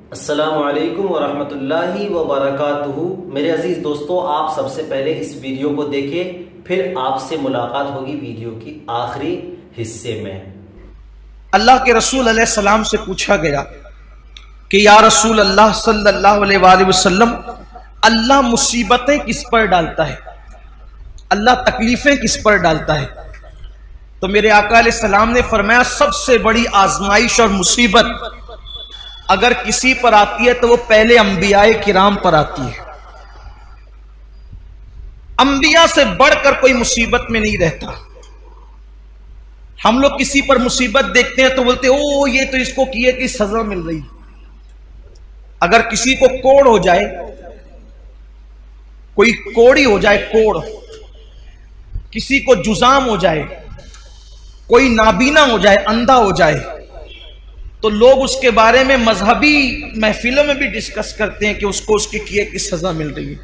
अस्सलामु अलैकुम वरहमतुल्लाहि वबरकातुहू। मेरे अजीज़ दोस्तों, आप सबसे पहले इस वीडियो को देखें, फिर आपसे मुलाकात होगी वीडियो की आखिरी हिस्से में। अल्लाह के रसूल अलैहि सलाम से पूछा गया कि या रसूल अल्लाह सल्लल्लाहु अलैहि वसल्लम, अल्लाह मुसीबतें किस पर डालता है, अल्लाह तकलीफें किस पर डालता है? तो मेरे आका अलैहि सलाम ने फरमाया, सबसे बड़ी आजमाइश और मुसीबत अगर किसी पर आती है तो वो पहले अंबियाए किराम पर आती है। अंबिया से बढ़कर कोई मुसीबत में नहीं रहता। हम लोग किसी पर मुसीबत देखते हैं तो बोलते ओ ये तो इसको किए कि सजा मिल रही। अगर किसी को कोड़ हो जाए, कोई कोड़ी हो जाए, कोड़, किसी को जुजाम हो जाए, कोई नाबीना हो जाए, अंधा हो जाए, तो लोग उसके बारे में मजहबी महफिलों में भी डिस्कस करते हैं कि उसको उसके किए की सजा मिल रही है।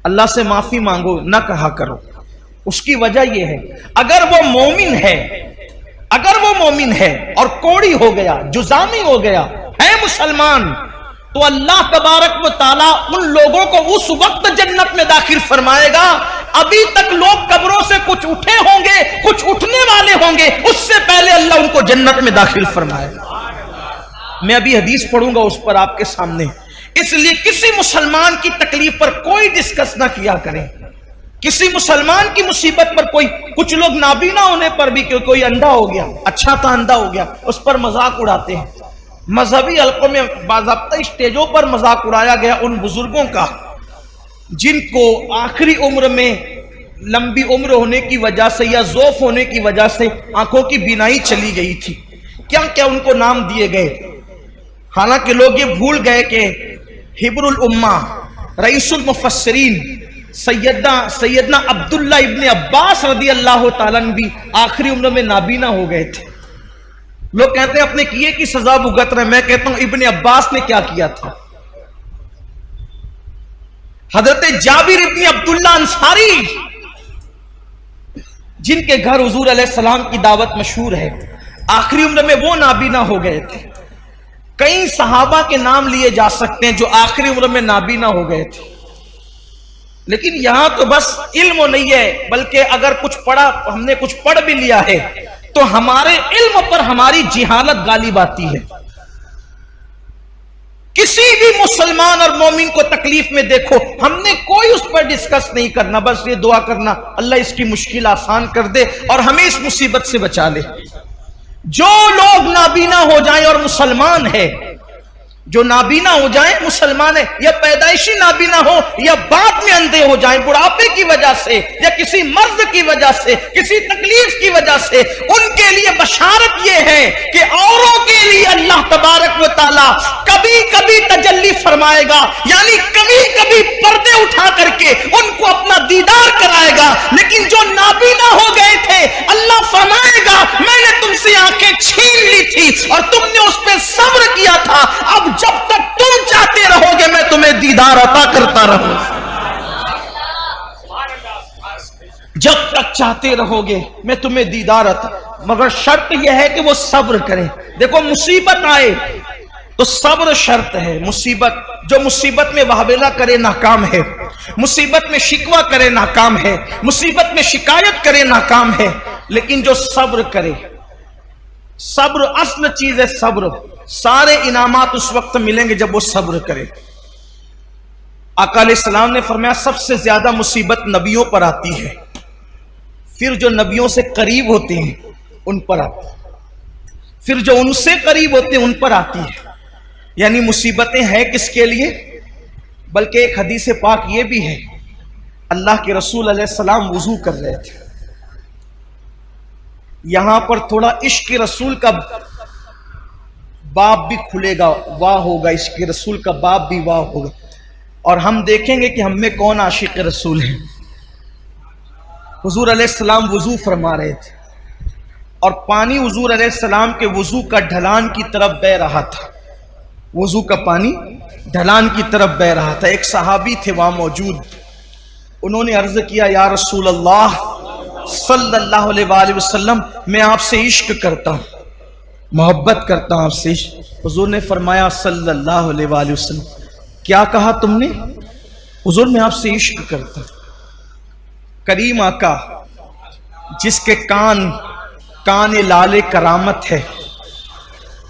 अल्लाह से माफी मांगो, ना कहा करो। उसकी वजह यह है, अगर वो मोमिन है, अगर वो मोमिन है और कोड़ी हो गया, जुजामी हो गया, है मुसलमान, तो अल्लाह तबारक व तआला उन लोगों को उस वक्त जन्नत में दाखिल फरमाएगा। अभी तक लोग कब्रों से कुछ उठे होंगे, कुछ उठने वाले होंगे, उससे पहले अल्लाह उनको जन्नत में दाखिल फरमाएगा। मैं अभी हदीस पढ़ूंगा उस पर आपके सामने। इसलिए किसी मुसलमान की तकलीफ पर कोई डिस्कस ना किया करें। किसी मुसलमान की मुसीबत पर कोई, कुछ लोग नाबीना होने पर भी कोई अंधा हो गया, अच्छा था अंधा हो गया, उस पर मजाक उड़ाते हैं। मजहबी हलकों में बाज़ाब्ता स्टेजों पर मजाक उड़ाया गया उन बुजुर्गों का जिनको आखिरी उम्र में लंबी उम्र होने की वजह से या ज़ौफ होने की वजह से आंखों की बीनाई चली गई थी। क्या क्या उनको नाम दिए गए। हालांकि लोग ये भूल गए कि हिब्रुल उम्मा, रईसुल मुफस्सिरीन सैयदना अब्दुल्ला इब्ने अब्बास रदी अल्लाह ताला अन्हु भी आखिरी उम्र में नाबीना हो गए थे। लोग कहते हैं अपने किए की सजा भुगत रहे। मैं कहता हूं इब्ने अब्बास ने क्या किया था। हजरत जाबिर इब्ने अब्दुल्ला अंसारी, जिनके घर हुजूर अलैहि सलाम की दावत मशहूर है, आखिरी उम्र में वो नाबीना हो गए थे। कई सहाबा के नाम लिए जा सकते हैं जो आखिरी उम्र में नाबीना हो गए थे। लेकिन यहां तो बस इल्म नहीं है, बल्कि अगर कुछ पढ़ा, हमने कुछ पढ़ भी लिया है, तो हमारे इल्म पर हमारी जिहालत गालिब आती है। किसी भी मुसलमान और मोमिन को तकलीफ में देखो, हमने कोई उस पर डिस्कस नहीं करना, बस ये दुआ करना अल्लाह इसकी मुश्किल आसान कर दे और हमें इस मुसीबत से बचा ले। जो लोग नाबीना हो जाएं और मुसलमान है, जो नाबीना हो जाएं मुसलमान है, या पैदाइशी नाबीना हो या बाद में अंधे हो जाएं बुढ़ापे की वजह से या किसी मर्ज की वजह से, किसी तकलीफ की वजह से, उनके लिए बशारत यह है कि औरों के लिए अल्लाह तबारक व तआला कभी कभी तजल्ली फरमाएगा, यानी कभी कभी पर्दे उठा करके उनको अपना दीदार कराएगा। लेकिन जो नाबीना हो गए थे, अल्लाह फरमाएगा मैंने तुमसे आंखें छीन ली थी और तुमने उस पर सब्र किया था, अब जब तक तुम चाहते रहोगे मैं तुम्हें दीदार अता करता रहूंगा। जब तक चाहते रहोगे मैं तुम्हें दीदार अता, मगर शर्त यह है कि वो सब्र करें। देखो मुसीबत आए तो सब्र शर्त है। मुसीबत, जो मुसीबत में वाहवेला करे नाकाम है, मुसीबत में शिकवा करे नाकाम है, मुसीबत में शिकायत करे नाकाम है। लेकिन जो सब्र करे, सब्र असल चीज है। सब्र, सारे इनामात उस वक्त मिलेंगे जब वो सब्र करे। आका अलैहिस्सलाम ने फरमाया सबसे ज्यादा मुसीबत नबियों पर आती है, फिर जो नबियों से करीब होते हैं उन पर आती है, फिर जो उनसे करीब होते हैं उन पर आती है। यानी मुसीबतें हैं किसके लिए? बल्कि एक हदीस पाक ये भी है, अल्लाह के रसूल अलैहिस्सलाम वुजू कर रहे थे। यहां पर थोड़ा इश्क रसूल का बाब भी खुलेगा, वाह होगा, इश्क रसूल का बाब भी वाह होगा, और हम देखेंगे कि हम में कौन आशिक रसूल है। हुजूर अलैहिस्सलाम वुजू फरमा रहे थे और पानी हुजूर अलैहिस्सलाम के वुजू का ढलान की तरफ बह रहा था। वुजू का पानी ढलान की तरफ बह रहा था। एक सहाबी थे वहां मौजूद, उन्होंने अर्ज किया या रसूल अल्लाह सल्लल्लाहु अलैहि वसल्लम, मैं आपसे इश्क करता हूं। मोहब्बत करता हूं आपसे। हुजूर ने फरमाया सल्लल्लाहु अलैहि वसल्लम, क्या कहा तुमने? हुजूर मैं आपसे इश्क करता। करीम आका जिसके कान लाले करामत है,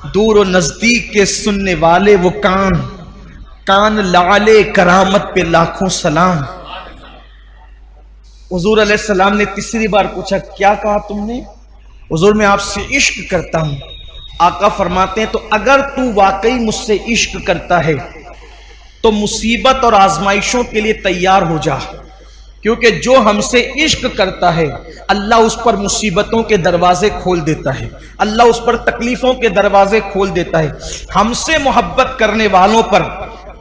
दूर और नजदीक के सुनने वाले वो कान लाले करामत पे लाखों सलाम। हुजूर अलैहिस्सलाम ने तीसरी बार पूछा, क्या कहा तुमने? हुजूर मैं आपसे इश्क करता हूं। आका फरमाते हैं, तो अगर तू वाकई मुझसे इश्क करता है तो मुसीबत और आजमाइशों के लिए तैयार हो जा, क्योंकि जो हमसे इश्क करता है अल्लाह उस पर मुसीबतों के दरवाजे खोल देता है, अल्लाह उस पर तकलीफों के दरवाजे खोल देता है। हमसे मोहब्बत करने वालों पर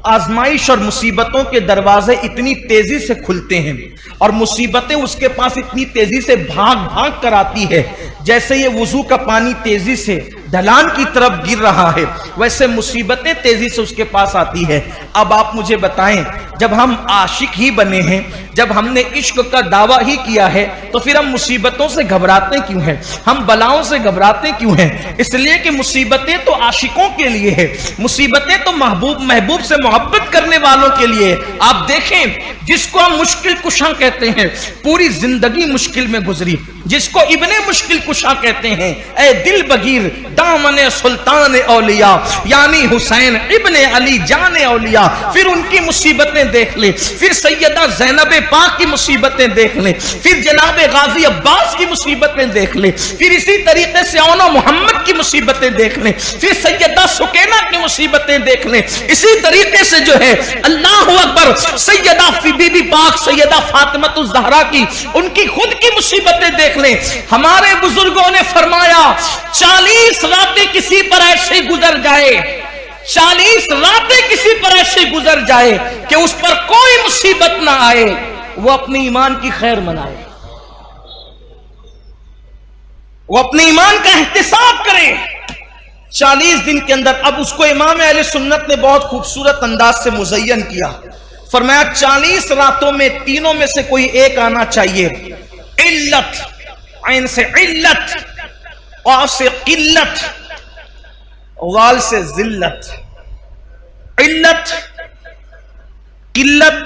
आजमाइश और मुसीबतों के दरवाजे इतनी तेजी से खुलते हैं और मुसीबतें उसके पास इतनी तेजी से भाग कर आती है, जैसे ये वुजू का पानी तेजी से ढलान की तरफ गिर रहा है, वैसे मुसीबतें तेजी से उसके पास आती है। अब आप मुझे बताएं, जब हम आशिक ही बने हैं, जब हमने इश्क का दावा ही किया है, तो फिर हम मुसीबतों से घबराते क्यों हैं? हम बलाओं से घबराते क्यों हैं? इसलिए कि मुसीबतें तो आशिकों के लिए है, मुसीबतें तो महबूब से मोहब्बत करने वालों के लिए। आप देखें, जिसको हम मुश्किल कुशा कहते हैं, पूरी जिंदगी मुश्किल में गुजरी, जिसको इब्ने मुश्किल कुशा कहते हैं, ए दिल बगीर दामने सुल्तान औलिया यानी हुसैन इब्ने अली जाने औलिया, फिर उनकी मुसीबतें देख ले, फिर सैयदा ज़ैनब पाक की मुसीबतें देख ले, फिर जनाब गाजी अब्बास की मुसीबतें देख ले, फिर इसी तरीके से औना मोहम्मद की मुसीबतें देख ले, फिर सैयदा सुकैना की मुसीबतें देख ले, इसी तरीके से जो है अल्लाह अकबर सैयदा बीबी पाक सैयदा फातिमा ज़हरा की, उनकी खुद की मुसीबतें देख ले। हमारे बुजुर्गों ने फरमाया 40 रातें किसी पर ऐसे गुजर जाए, 40 रातें किसी पर ऐसे गुजर जाए कि उस पर कोई मुसीबत ना आए, वो अपने ईमान की खैर मनाए, वो अपने ईमान का एहतिसाब करे 40 दिन के अंदर। अब उसको इमाम अहले सुन्नत ने बहुत खूबसूरत अंदाज से मुज़य्यन किया। फरमाया 40 रातों में तीनों में से कोई एक आना चाहिए, इल्लत, ऐन से इल्लत, औ से किल्लत, वाल से जिल्लत। इल्लत, किल्लत,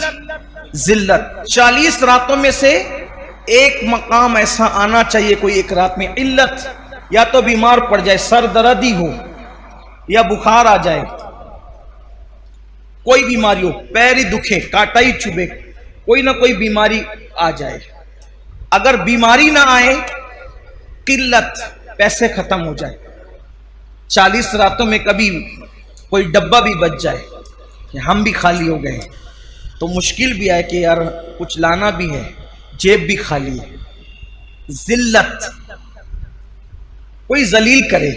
जिल्लत, 40 रातों में से एक मकाम ऐसा आना चाहिए कोई एक रात में। इल्लत, या तो बीमार पड़ जाए, सर दर्द ही हो या बुखार आ जाए, कोई बीमारी हो, पैर ही दुखे, कांटा ही चुभे, कोई ना कोई बीमारी आ जाए। अगर बीमारी ना आए, किल्लत, पैसे खत्म हो जाए, 40 रातों में कभी कोई डब्बा भी बच जाए कि हम भी खाली हो गए, तो मुश्किल भी आए कि यार कुछ लाना भी है, जेब भी खाली है। जिल्लत, कोई जलील करे।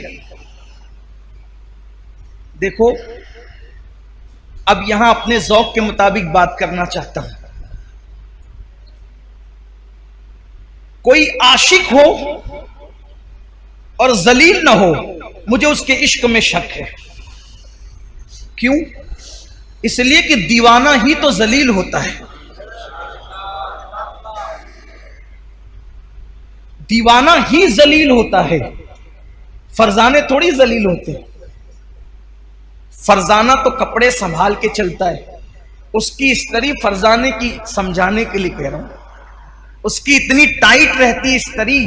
देखो, अब यहां अपने ज़ौक़ के मुताबिक बात करना चाहता हूं। कोई आशिक हो और जलील ना हो, मुझे उसके इश्क में शक है। क्यों? इसलिए कि दीवाना ही तो जलील होता है, दीवाना ही जलील होता है, फरजाने थोड़ी जलील होते। फरजाना तो कपड़े संभाल के चलता है, उसकी इस्तरी फरजाने की समझाने के लिए कह रहा हूं, उसकी इतनी टाइट रहती इस्तरी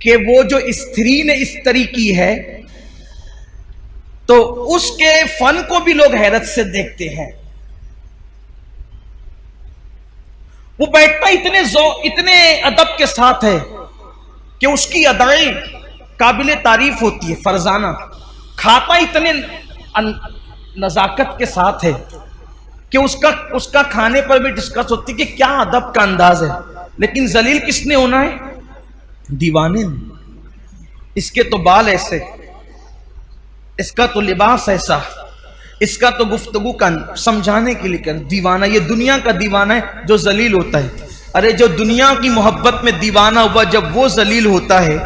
कि वो जो स्त्री ने इस्तरी की है तो उसके फन को भी लोग हैरत से देखते हैं। वो बैठता इतने अदब के साथ है कि उसकी अदाएं काबिले तारीफ होती है। फरजाना खाता इतने नजाकत के साथ है कि उसका खाने पर भी डिस्कस होती है कि क्या अदब का अंदाज है। लेकिन जलील किसने होना है? दीवाने ने। इसके तो बाल ऐसे, इसका तो लिबास ऐसा, इसका तो गुफ्तगू का समझाने के लिए कर। दीवाना, ये दुनिया का दीवाना है जो जलील होता है। अरे जो दुनिया की मोहब्बत में दीवाना हुआ, जब वो जलील होता है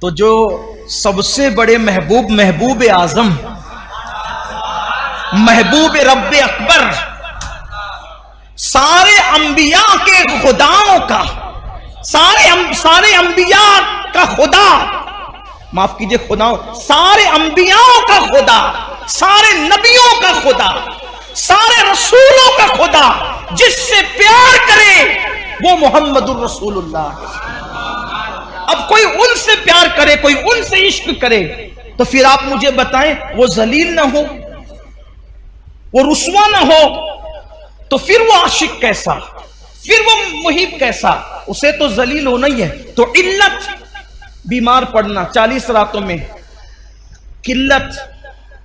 तो जो सबसे बड़े महबूब आजम, महबूब रब्बे अकबर, सारे अंबिया के खुदाओं का, सारे अंबिया का खुदा, माफ कीजिए खुदा, सारे अंबियाओं का खुदा, सारे नबियों का खुदा, सारे रसूलों का खुदा जिससे प्यार करे वो मोहम्मदुर रसूलुल्लाह है। अब कोई उनसे प्यार करे, कोई उनसे इश्क करे, तो फिर आप मुझे बताएं वो जलील ना हो, वो रुस्वा ना हो, तो फिर वो आशिक कैसा, फिर वो मुहिब कैसा? उसे तो जलील होना ही है। तो इल्लत बीमार पड़ना 40 रातों में, किल्लत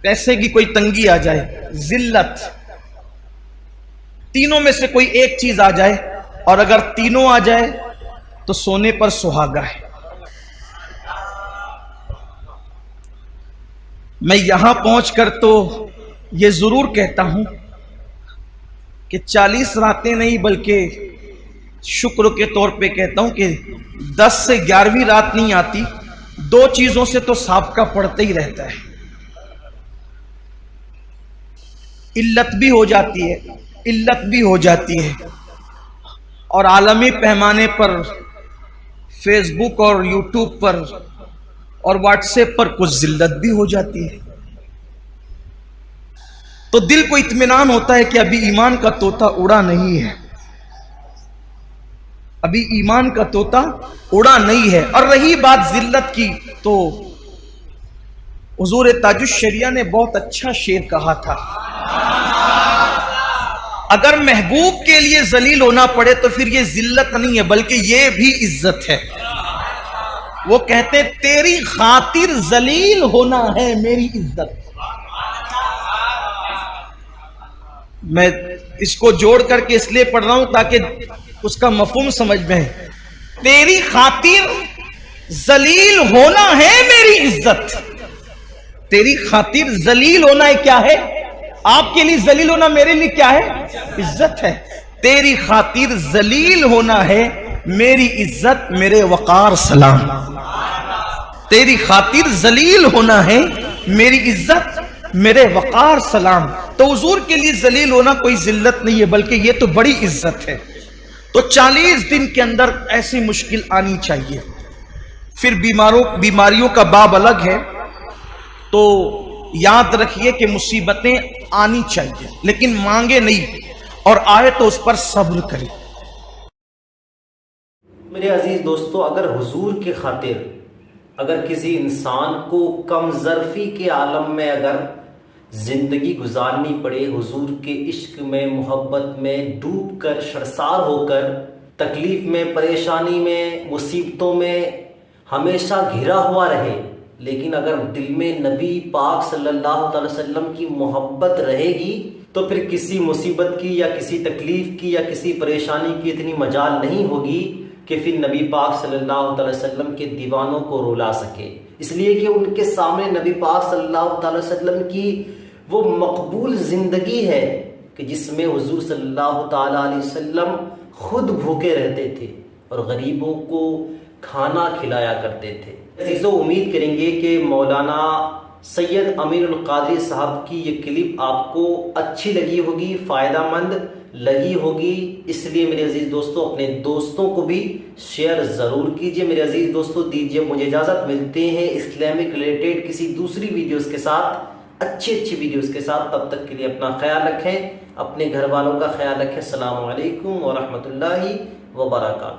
पैसे की कोई तंगी आ जाए, जिल्लत, तीनों में से कोई एक चीज आ जाए, और अगर तीनों आ जाए तो सोने पर सुहागा है। मैं यहां पहुंचकर तो यह जरूर कहता हूं कि 40 रातें नहीं, बल्कि शुक्र के तौर पे कहता हूं कि 10 से 11वीं रात नहीं आती, दो चीजों से तो साबका पड़ता ही रहता है। इल्लत भी हो जाती है, इल्लत भी हो जाती है, और आलमी पैमाने पर फेसबुक और यूट्यूब पर और व्हाट्सएप पर कुछ जिल्लत भी हो जाती है। तो दिल को इत्मीनान होता है कि अभी ईमान का तोता उड़ा नहीं है, अभी ईमान का तोता उड़ा नहीं है। और रही बात जिल्लत की, तो हुजूर ताजुश शरिया ने बहुत अच्छा शेर कहा था, अगर महबूब के लिए जलील होना पड़े तो फिर ये जिल्लत नहीं है, बल्कि ये भी इज्जत है। वो कहते तेरी खातिर जलील होना है मेरी इज्जत। मैं इसको जोड़ करके इसलिए पढ़ रहा हूं ताकि उसका मफहूम समझ में है। तेरी खातिर जलील होना है मेरी इज्जत। तेरी खातिर जलील होना है, क्या है? आपके लिए जलील होना मेरे लिए क्या है? इज्जत है। तेरी खातिर जलील होना है मेरी इज्जत, मेरे वकार सलाम। तेरी खातिर जलील होना है मेरी इज्जत, मेरे वकार सलाम। तो हुजूर के लिए जलील होना कोई जिल्लत नहीं है, बल्कि ये तो बड़ी इज्जत है। तो 40 दिन के अंदर ऐसी मुश्किल आनी चाहिए। फिर बीमारियों का बाब अलग है। तो याद रखिए कि मुसीबतें आनी चाहिए, लेकिन मांगे नहीं, और आए तो उस पर सब्र करें। मेरे अजीज दोस्तों, अगर हुजूर के खातिर अगर किसी इंसान को कम ज़र्फ़ी के आलम में अगर ज़िंदगी गुजारनी पड़े, हुजूर के इश्क में, मोहब्बत में डूब कर, शर्मसार होकर, तकलीफ़ में, परेशानी में, मुसीबतों में हमेशा घिरा हुआ रहे, लेकिन अगर दिल में नबी पाक सल्लल्लाहु अलैहि वसल्लम की मोहब्बत रहेगी, तो फिर किसी मुसीबत की या किसी तकलीफ़ की या किसी परेशानी की इतनी मजाल नहीं होगी कि फिर नबी पाक सल्लल्लाहु अलैहि वसल्लम के दीवानों को रुला सके। इसलिए कि उनके सामने नबी पाक सल्लल्लाहु अलैहि वसल्लम की वो मकबूल ज़िंदगी है कि जिसमें हुजूर सल्लल्लाहु अलैहि वसल्लम खुद भूखे रहते थे और गरीबों को खाना खिलाया करते थे। अज़ीज़ों, उम्मीद करेंगे कि मौलाना सैयद अमीरुल क़ादरी साहब की ये क्लिप आपको अच्छी लगी होगी, फ़ायदेमंद लगी होगी। इसलिए मेरे अजीज दोस्तों, अपने दोस्तों को भी शेयर ज़रूर कीजिए। मेरे अजीज दोस्तों, दीजिए मुझे इजाज़त। मिलते हैं इस्लामिक रिलेटेड किसी दूसरी वीडियोस के साथ, अच्छी वीडियोस के साथ। तब तक के लिए अपना ख्याल रखें, अपने घर वालों का ख्याल रखें। अस्सलामु अलैकुम व रहमतुल्लाहि व बरकातहू।